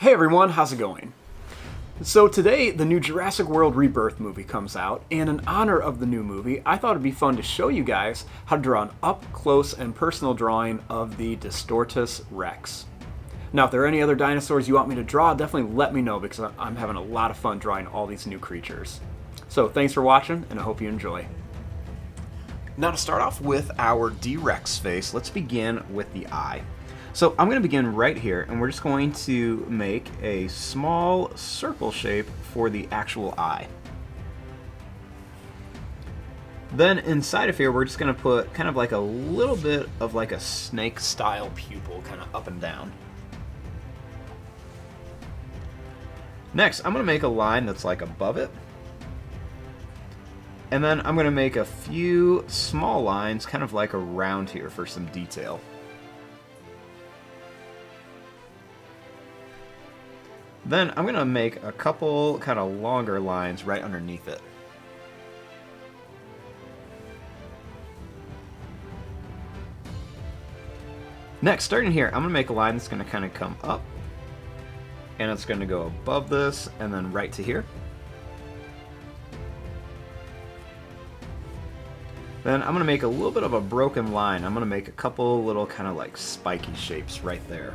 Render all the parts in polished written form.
Hey everyone, how's it going? So today, the new Jurassic World Rebirth movie comes out, and in honor of the new movie, I thought it'd be fun to show you guys how to draw an up-close and personal drawing of the Distortus Rex. Now, if there are any other dinosaurs you want me to draw, definitely let me know because I'm having a lot of fun drawing all these new creatures. So thanks for watching, and I hope you enjoy. Now to start off with our DRex face, let's begin with the eye. So I'm going to begin right here, and we're just going to make a small circle shape for the actual eye. Then inside of here, we're just going to put kind of like a little bit of like a snake-style pupil, kind of up and down. Next, I'm going to make a line that's like above it. And then I'm going to make a few small lines kind of like around here for some detail. Then I'm going to make a couple kind of longer lines right underneath it. Next, starting here, I'm going to make a line that's going to kind of come up. And it's going to go above this and then right to here. Then I'm going to make a little bit of a broken line. I'm going to make a couple little kind of like spiky shapes right there.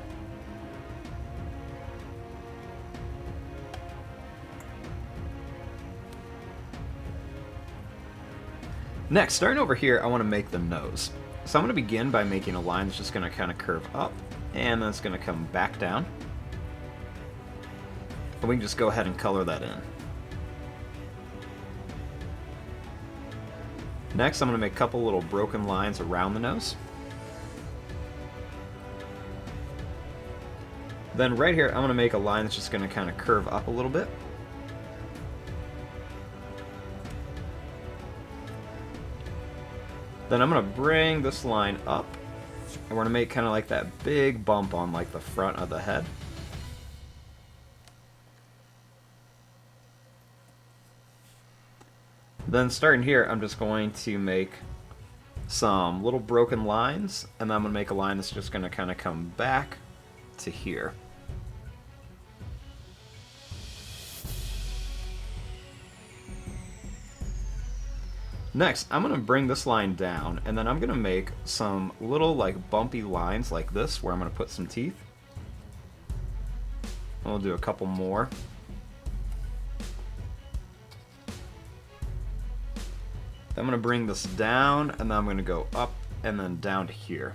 Next, starting over here, I want to make the nose. So I'm going to begin by making a line that's just going to kind of curve up, and then it's going to come back down. And we can just go ahead and color that in. Next, I'm going to make a couple little broken lines around the nose. Then right here, I'm going to make a line that's just going to kind of curve up a little bit. Then I'm going to bring this line up, and we're going to make kind of like that big bump on like the front of the head. Then starting here, I'm just going to make some little broken lines, and then I'm going to make a line that's just going to kind of come back to here. Next, I'm going to bring this line down, and then I'm going to make some little like bumpy lines like this, where I'm going to put some teeth. And we'll do a couple more. Then I'm going to bring this down, and then I'm going to go up and then down to here.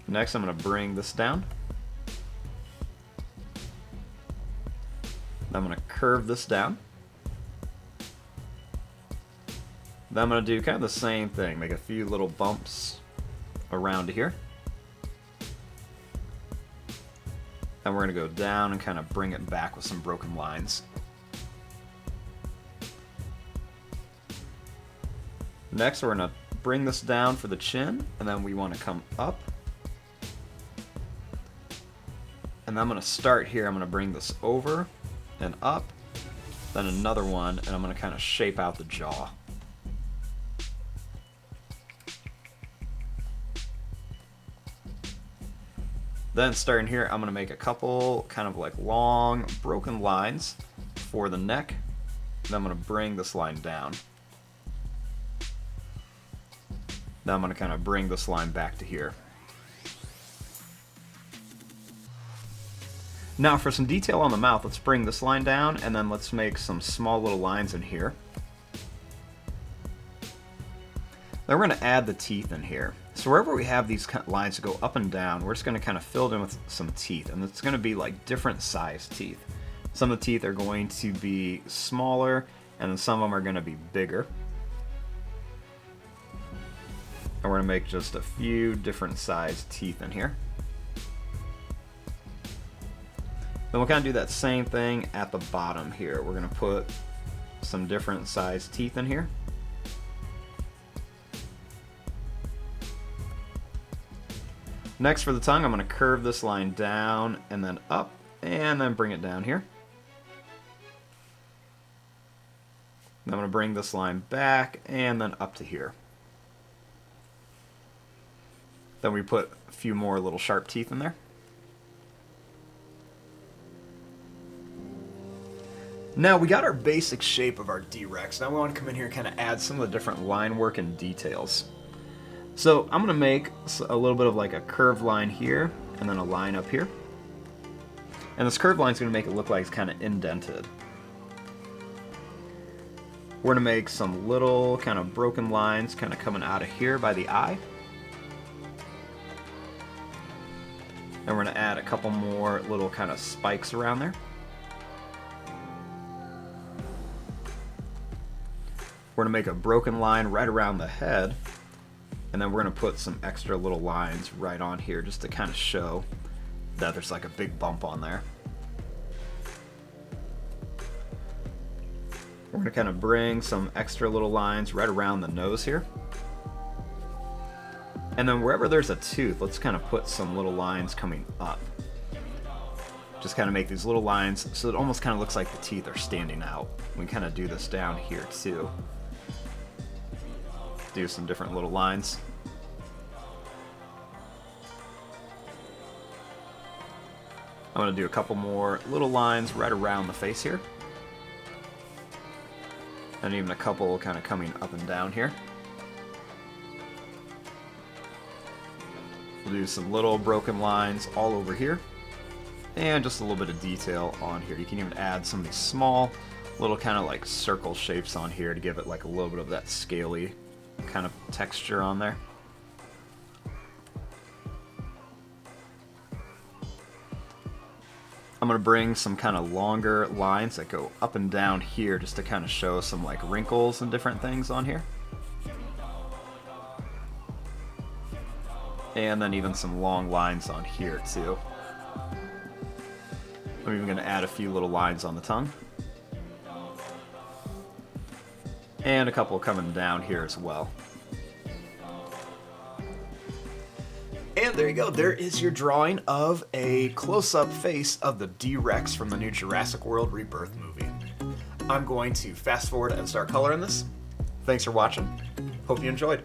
Next, I'm going to bring this down. Then I'm going to curve this down. Then I'm going to do kind of the same thing, make a few little bumps around here. Then we're going to go down and kind of bring it back with some broken lines. Next, we're going to bring this down for the chin, and then we want to come up. And then I'm going to start here, I'm going to bring this over and up, then another one, and I'm going to kind of shape out the jaw. Then starting here, I'm going to make a couple kind of like long broken lines for the neck, then I'm going to bring this line down. Then I'm going to kind of bring this line back to here. Now for some detail on the mouth, let's bring this line down, and then let's make some small little lines in here. Then we're going to add the teeth in here. So wherever we have these lines that go up and down, we're just going to kind of fill it in with some teeth, and it's going to be like different size teeth. Some of the teeth are going to be smaller, and then some of them are going to be bigger. And we're going to make just a few different size teeth in here. Then we'll kind of do that same thing at the bottom here. We're going to put some different size teeth in here. Next for the tongue, I'm going to curve this line down and then up, and then bring it down here. Then I'm going to bring this line back and then up to here. Then we put a few more little sharp teeth in there. Now we got our basic shape of our DRex. Now we want to come in here and kind of add some of the different line work and details. So I'm going to make a little bit of like a curved line here, and then a line up here. And this curved line is going to make it look like it's kind of indented. We're going to make some little kind of broken lines kind of coming out of here by the eye. And we're going to add a couple more little kind of spikes around there. We're going to make a broken line right around the head, and then we're going to put some extra little lines right on here just to kind of show that there's like a big bump on there. We're going to kind of bring some extra little lines right around the nose here. And then wherever there's a tooth, let's kind of put some little lines coming up. Just kind of make these little lines so it almost kind of looks like the teeth are standing out. We can kind of do this down here too. Do some different little lines. I'm going to do a couple more little lines right around the face here. And even a couple kind of coming up and down here. We'll do some little broken lines all over here. And just a little bit of detail on here. You can even add some of these small little kind of like circle shapes on here to give it like a little bit of that scaly kind of texture on there. I'm going to bring some kind of longer lines that go up and down here just to kind of show some like wrinkles and different things on here. And then even some long lines on here too. I'm even going to add a few little lines on the tongue. And a couple coming down here as well. And there you go, there is your drawing of a close-up face of the DRex from the new Jurassic World Rebirth movie. I'm going to fast forward and start coloring this. Thanks for watching. Hope you enjoyed.